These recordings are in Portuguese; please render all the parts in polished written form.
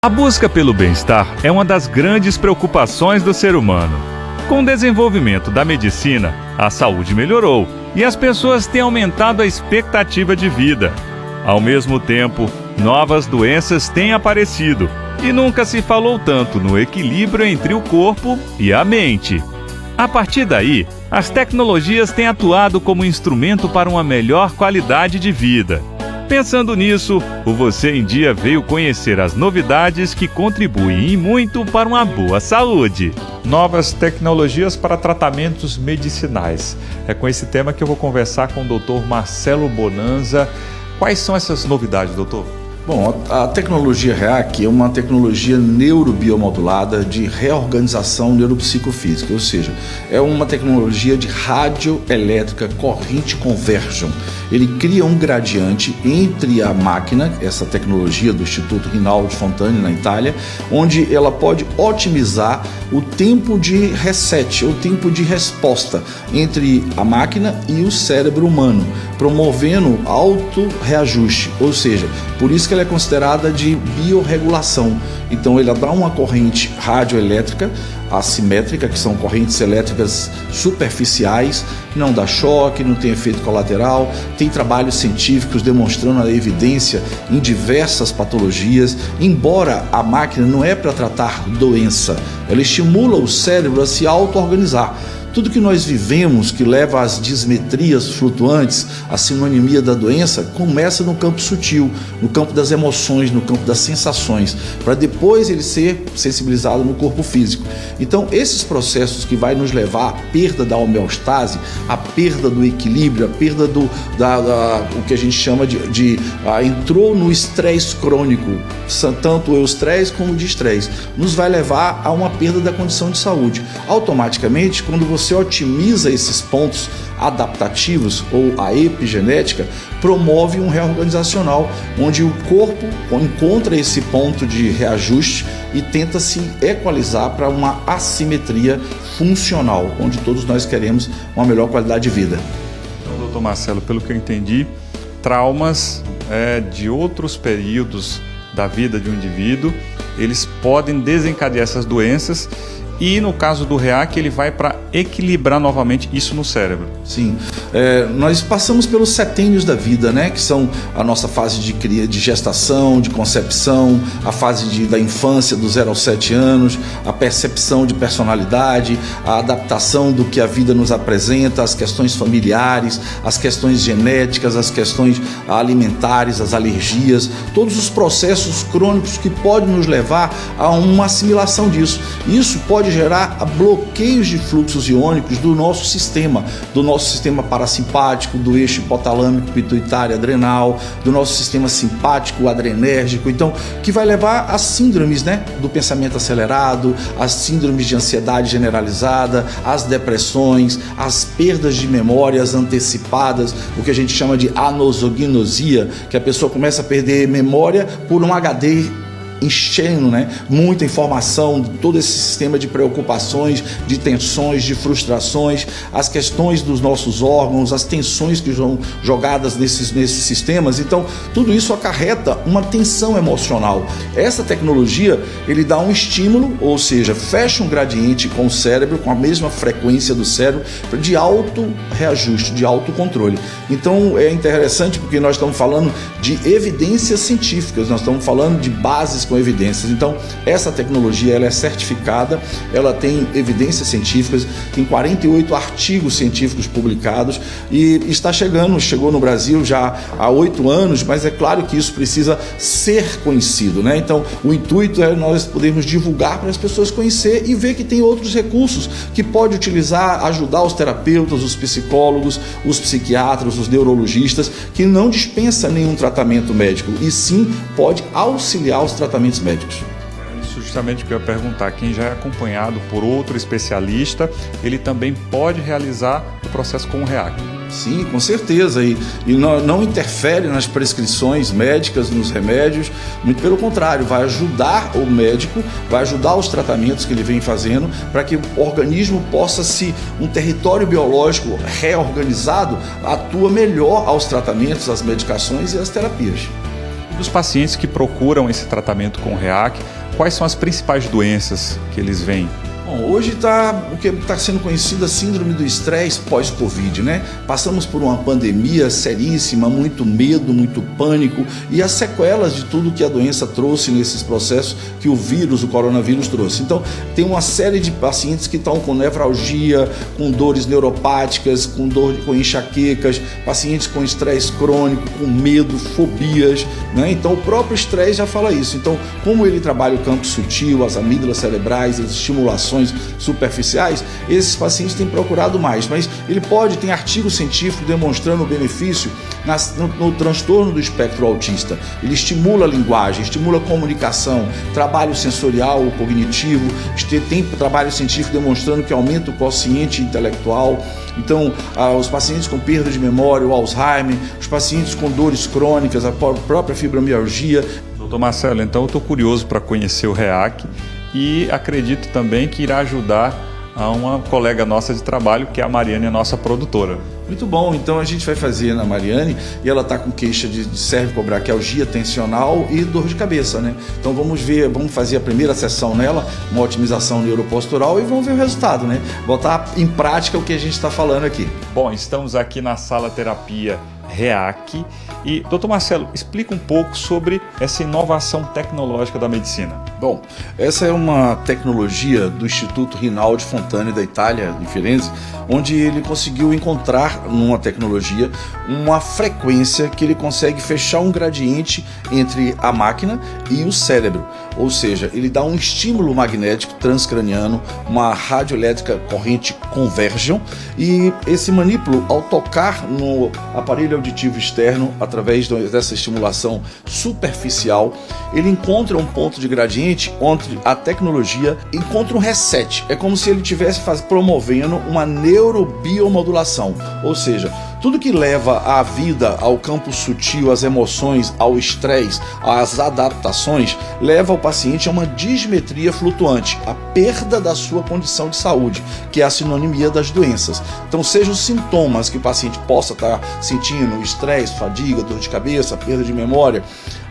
A busca pelo bem-estar é uma das grandes preocupações do ser humano. Com o desenvolvimento da medicina, a saúde melhorou e as pessoas têm aumentado a expectativa de vida. Ao mesmo tempo, novas doenças têm aparecido e nunca se falou tanto no equilíbrio entre o corpo e a mente. A partir daí, as tecnologias têm atuado como instrumento para uma melhor qualidade de vida. Pensando nisso, o Você em Dia veio conhecer as novidades que contribuem e muito para uma boa saúde. Novas tecnologias para tratamentos medicinais. É com esse tema que eu vou conversar com o Dr. Marcelo Bonanza. Quais são essas novidades, doutor? Bom, a tecnologia REAC é uma tecnologia neurobiomodulada de reorganização neuropsicofísica, ou seja, é uma tecnologia de radioelétrica corrente conversion. Ele cria um gradiente entre a máquina, essa tecnologia do Instituto Rinaldi Fontane na Itália, onde ela pode otimizar o tempo de reset, o tempo de resposta entre a máquina e o cérebro humano, promovendo auto-reajuste, ou seja, por isso que ela é considerada de biorregulação. Então ela dá uma corrente radioelétrica assimétrica, que são correntes elétricas superficiais, não dá choque, não tem efeito colateral, tem trabalhos científicos demonstrando a evidência em diversas patologias. Embora a máquina não é para tratar doença, ela estimula o cérebro a se auto-organizar. Tudo que nós vivemos que leva às dismetrias flutuantes, à sinonimia da doença, começa no campo sutil, no campo das emoções, no campo das sensações, para depois ele ser sensibilizado no corpo físico. Então, esses processos que vai nos levar à perda da homeostase, à perda do equilíbrio, à perda o que a gente chama entrou no estresse crônico, tanto o estresse como o de estresse, nos vai levar a uma perda da condição de saúde. Automaticamente, quando você otimiza esses pontos adaptativos ou a epigenética, promove um reorganizacional, onde o corpo encontra esse ponto de reajuste e tenta se equalizar para uma assimetria funcional, onde todos nós queremos uma melhor qualidade de vida. Então, doutor Marcelo, pelo que eu entendi, traumas de outros períodos da vida de um indivíduo, eles podem desencadear essas doenças. E no caso do REAC, ele vai para equilibrar novamente isso no cérebro. Sim, nós passamos pelos setênios da vida, né? Que são a nossa fase de gestação, de concepção, a fase da infância, do 0 aos 7 anos, a percepção de personalidade, a adaptação do que a vida nos apresenta, as questões familiares, as questões genéticas, as questões alimentares, as alergias, todos os processos crônicos que podem nos levar a uma assimilação disso. Isso pode gerar bloqueios de fluxos iônicos do nosso sistema parasimpático, do eixo hipotalâmico, pituitário, adrenal, do nosso sistema simpático, adrenérgico, então, que vai levar a síndromes, né, do pensamento acelerado, as síndromes de ansiedade generalizada, as depressões, as perdas de memórias antecipadas, o que a gente chama de anosognosia, que a pessoa começa a perder memória por um HD enchendo, né, muita informação, todo esse sistema de preocupações, de tensões, de frustrações, as questões dos nossos órgãos, as tensões que são jogadas nesses sistemas. Então, tudo isso acarreta uma tensão emocional. Essa tecnologia, ele dá um estímulo, ou seja, fecha um gradiente com o cérebro, com a mesma frequência do cérebro, de auto-reajuste, de autocontrole. Então, é interessante porque nós estamos falando de evidências científicas, nós estamos falando de bases com evidências. Então, essa tecnologia ela é certificada, ela tem evidências científicas, tem 48 artigos científicos publicados e chegou no Brasil já há 8 anos, mas é claro que isso precisa ser conhecido, né? Então, o intuito é nós podermos divulgar para as pessoas conhecer e ver que tem outros recursos que pode utilizar, ajudar os terapeutas, os psicólogos, os psiquiatras, os neurologistas, que não dispensa nenhum tratamento médico e sim pode auxiliar os tratamentos médicos. Isso justamente o que eu ia perguntar. Quem já é acompanhado por outro especialista, ele também pode realizar o processo com o REAC? Sim, com certeza. E não interfere nas prescrições médicas, nos remédios. Muito pelo contrário, vai ajudar o médico, vai ajudar os tratamentos que ele vem fazendo para que o organismo possa um território biológico reorganizado, atua melhor aos tratamentos, às medicações e às terapias. dos pacientes que procuram esse tratamento com REAC, quais são as principais doenças que eles veem? Bom, hoje o que está sendo conhecido a síndrome do estresse pós-Covid, né? Passamos por uma pandemia seríssima, muito medo, muito pânico e as sequelas de tudo que a doença trouxe nesses processos que o coronavírus trouxe. Então, tem uma série de pacientes que estão com nevralgia, com dores neuropáticas, com enxaquecas, pacientes com estresse crônico, com medo, fobias, né? Então, o próprio estresse já fala isso. Então, como ele trabalha o campo sutil, as amígdalas cerebrais, as estimulações superficiais, esses pacientes têm procurado mais, mas tem artigo científico demonstrando o benefício no transtorno do espectro autista. Ele estimula a linguagem, estimula a comunicação, trabalho sensorial, cognitivo, tem trabalho científico demonstrando que aumenta o quociente intelectual. Então, os pacientes com perda de memória, o Alzheimer, os pacientes com dores crônicas, a própria fibromialgia. Doutor Marcelo, então eu estou curioso para conhecer o REAC e acredito também que irá ajudar a uma colega nossa de trabalho, que é a Mariane, a nossa produtora. Muito bom, então a gente vai fazer na Mariane e ela está com queixa de cervicobraquialgia tensional e dor de cabeça, né? Então vamos fazer a primeira sessão nela, uma otimização neuropostural e vamos ver o resultado, né? Botar em prática o que a gente está falando aqui. Bom, estamos aqui na sala terapia REAC e, doutor Marcelo, explica um pouco sobre essa inovação tecnológica da medicina. Bom, essa é uma tecnologia do Instituto Rinaldi Fontane da Itália, em Firenze, onde ele conseguiu encontrar numa tecnologia uma frequência que ele consegue fechar um gradiente entre a máquina e o cérebro, ou seja, ele dá um estímulo magnético transcraniano, uma radioelétrica corrente convergem, e esse manípulo, ao tocar no aparelho auditivo externo, através dessa estimulação superficial, ele encontra um ponto de gradiente onde a tecnologia encontra um reset. É como se ele estivesse promovendo uma neurobiomodulação, ou seja, tudo que leva a vida ao campo sutil, às emoções, ao estresse, às adaptações, leva o paciente a uma dismetria flutuante, a perda da sua condição de saúde, que é a sinonimia das doenças. Então, sejam os sintomas que o paciente possa estar sentindo, estresse, fadiga, dor de cabeça, perda de memória,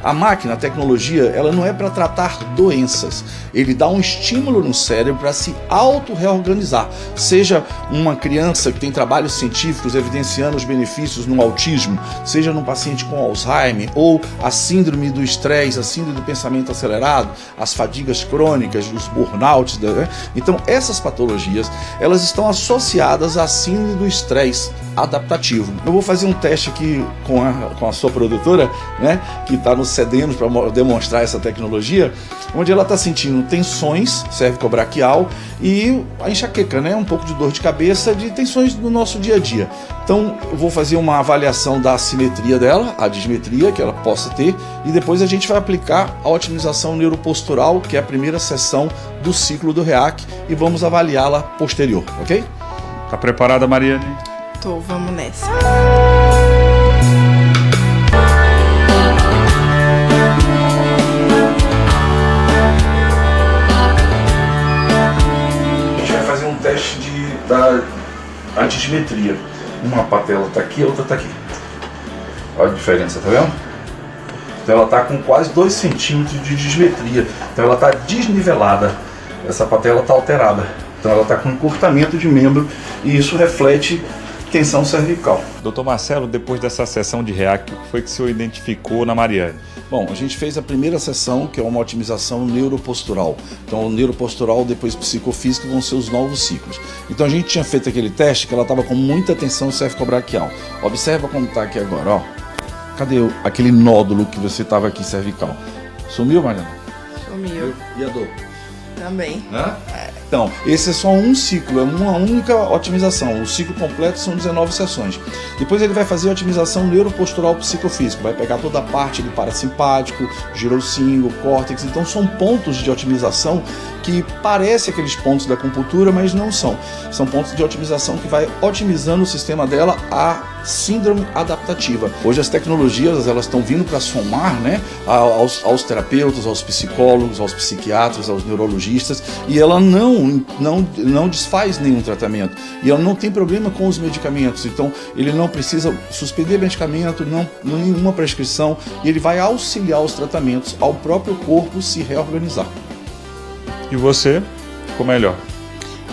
a máquina, a tecnologia, ela não é para tratar doenças. Ele dá um estímulo no cérebro para se auto-reorganizar. Seja uma criança que tem trabalhos científicos evidenciando os benefícios no autismo, seja num paciente com Alzheimer, ou a síndrome do estresse, a síndrome do pensamento acelerado, as fadigas crônicas, os burnouts. Né? Então, essas patologias, elas estão associadas à síndrome do estresse adaptativo. Eu vou fazer um teste aqui com a sua produtora, né, que está nos cedendo para demonstrar essa tecnologia, onde ela está sentindo tensões cervicobraquial e a enxaqueca, né, um pouco de dor de cabeça, de tensões do nosso dia a dia. Então, eu vou fazer uma avaliação da assimetria dela, a dismetria que ela possa ter, e depois a gente vai aplicar a otimização neuropostural, que é a primeira sessão do ciclo do REAC, e vamos avaliá-la posterior, ok? Tá preparada, Mariane? Tô, vamos nessa. A gente vai fazer um teste da dismetria. Uma patela está aqui, a outra está aqui. Olha a diferença, tá vendo? Então ela está com quase 2 centímetros de dismetria. Então ela está desnivelada. Essa patela está alterada. Então ela está com encurtamento de membro e isso reflete tensão cervical. Doutor Marcelo, depois dessa sessão de REAC, o que foi que o senhor identificou na Mariane? Bom, a gente fez a primeira sessão, que é uma otimização neuropostural. Então, o neuropostural, depois psicofísico, vão ser os novos ciclos. Então, a gente tinha feito aquele teste que ela estava com muita tensão cervicobraquial. Observa como está aqui agora, ó. Cadê aquele nódulo que você estava aqui cervical? Sumiu, Mariana? Sumiu. E a dor? Também. Né? Então, esse é só um ciclo, é uma única otimização. O ciclo completo são 19 sessões. Depois ele vai fazer a otimização neuropostural psicofísica, vai pegar toda a parte do parasimpático, girocíngulo, córtex. Então são pontos de otimização que parecem aqueles pontos da acupuntura, mas não são. São pontos de otimização que vai otimizando o sistema dela a síndrome adaptativa. Hoje as tecnologias elas estão vindo para somar, né, aos terapeutas, aos psicólogos, aos psiquiatras, aos neurologistas, e ela não desfaz nenhum tratamento, e ela não tem problema com os medicamentos, então ele não precisa suspender medicamento, nenhuma prescrição, e ele vai auxiliar os tratamentos ao próprio corpo se reorganizar. E você ficou melhor?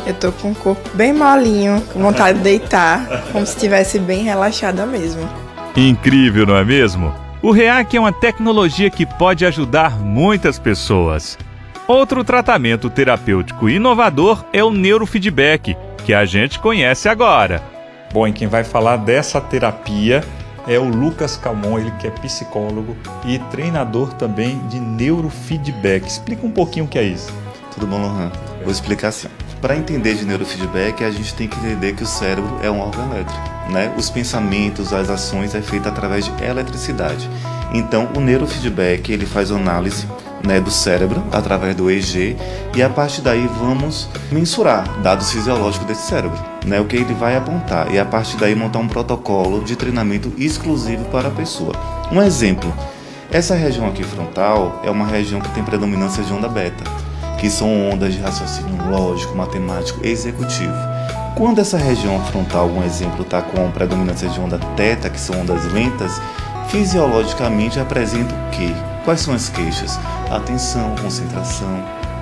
Eu tô com o corpo bem molinho, com vontade de deitar, como se estivesse bem relaxada mesmo. Incrível, não é mesmo? O REAC é uma tecnologia que pode ajudar muitas pessoas. Outro tratamento terapêutico inovador é o neurofeedback, que a gente conhece agora. Bom, e quem vai falar dessa terapia é o Lucas Calmon, ele que é psicólogo e treinador também de neurofeedback. Explica um pouquinho o que é isso. Tudo bom, Lohan? Vou explicar assim. Para entender de neurofeedback, a gente tem que entender que o cérebro é um órgão elétrico, né? Os pensamentos, as ações é feita através de eletricidade. Então, o neurofeedback, ele faz análise, né, do cérebro através do EEG, e a partir daí vamos mensurar dados fisiológicos desse cérebro, né, o que ele vai apontar, e a partir daí montar um protocolo de treinamento exclusivo para a pessoa. Um exemplo, essa região aqui frontal é uma região que tem predominância de onda beta, que são ondas de raciocínio lógico, matemático e executivo. Quando essa região frontal, um exemplo, está com predominância de onda teta, que são ondas lentas, fisiologicamente apresenta o quê? Quais são as queixas? Atenção, concentração,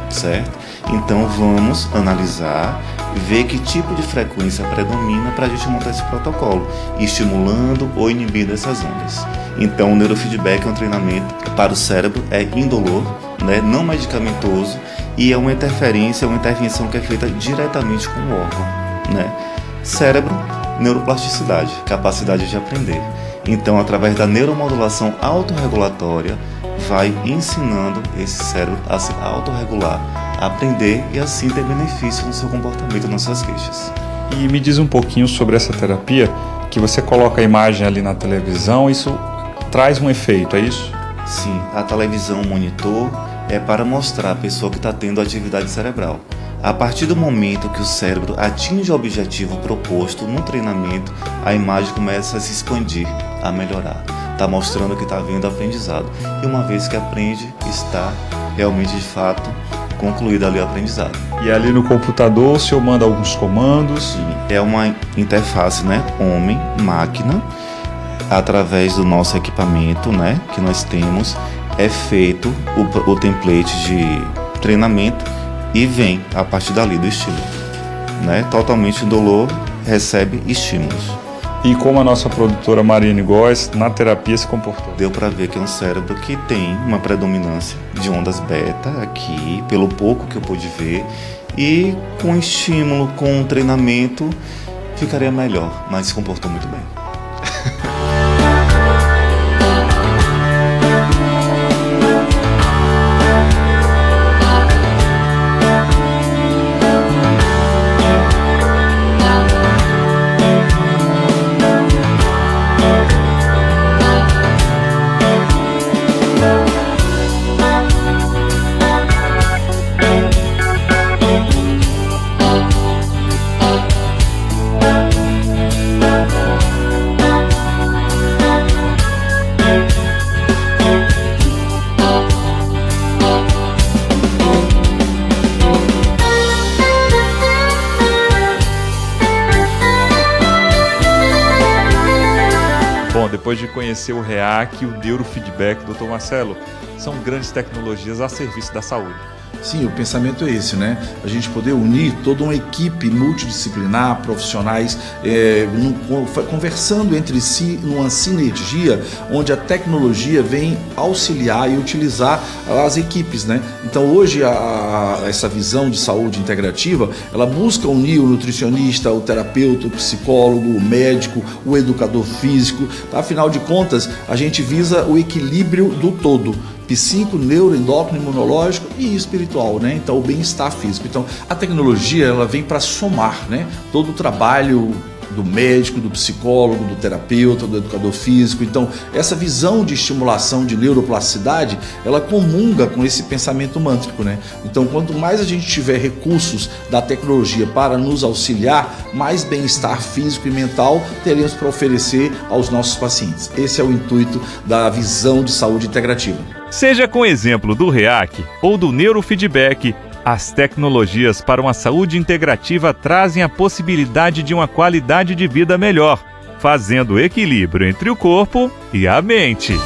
certo? Então vamos analisar, ver que tipo de frequência predomina para a gente montar esse protocolo, estimulando ou inibindo essas ondas. Então o neurofeedback é um treinamento para o cérebro, é indolor, né, não medicamentoso, e é uma interferência, uma intervenção que é feita diretamente com o órgão, né? Cérebro, neuroplasticidade, capacidade de aprender. Então, através da neuromodulação autorregulatória, vai ensinando esse cérebro a se autorregular, a aprender e assim ter benefício no seu comportamento, nas suas queixas. E me diz um pouquinho sobre essa terapia, que você coloca a imagem ali na televisão, isso traz um efeito, é isso? Sim, a televisão, o monitor, é para mostrar a pessoa que está tendo atividade cerebral. A partir do momento que o cérebro atinge o objetivo proposto no treinamento, a imagem começa a se expandir, a melhorar. Está mostrando que está havendo aprendizado. E uma vez que aprende, está realmente, de fato, concluído ali o aprendizado. E ali no computador o senhor manda alguns comandos? Sim, é uma interface, né? Homem-máquina, através do nosso equipamento, né? Que nós temos, é feito o template de treinamento e vem a partir dali do estímulo, né? Totalmente indolor, recebe estímulos. E como a nossa produtora Marine Góes na terapia se comportou? Deu para ver que é um cérebro que tem uma predominância de ondas beta aqui, pelo pouco que eu pude ver, e com estímulo, com treinamento, ficaria melhor, mas se comportou muito bem. Bom, depois de conhecer o REAC e o neurofeedback, Dr. Marcelo, são grandes tecnologias a serviço da saúde. Sim, o pensamento é esse, né? A gente poder unir toda uma equipe multidisciplinar, profissionais, conversando entre si numa sinergia, onde a tecnologia vem auxiliar e utilizar as equipes, né? Então hoje essa visão de saúde integrativa, ela busca unir o nutricionista, o terapeuta, o psicólogo, o médico, o educador físico. Tá? Afinal de contas, a gente visa o equilíbrio do todo. Psíquico, neuroendócrino, imunológico e espiritual, né? Então o bem-estar físico. Então a tecnologia ela vem para somar, né? Todo o trabalho do médico, do psicólogo, do terapeuta, do educador físico. Então, essa visão de estimulação de neuroplasticidade, ela comunga com esse pensamento mântrico, né? Então, quanto mais a gente tiver recursos da tecnologia para nos auxiliar, mais bem-estar físico e mental teremos para oferecer aos nossos pacientes. Esse é o intuito da visão de saúde integrativa. Seja com o exemplo do REAC ou do neurofeedback, as tecnologias para uma saúde integrativa trazem a possibilidade de uma qualidade de vida melhor, fazendo equilíbrio entre o corpo e a mente.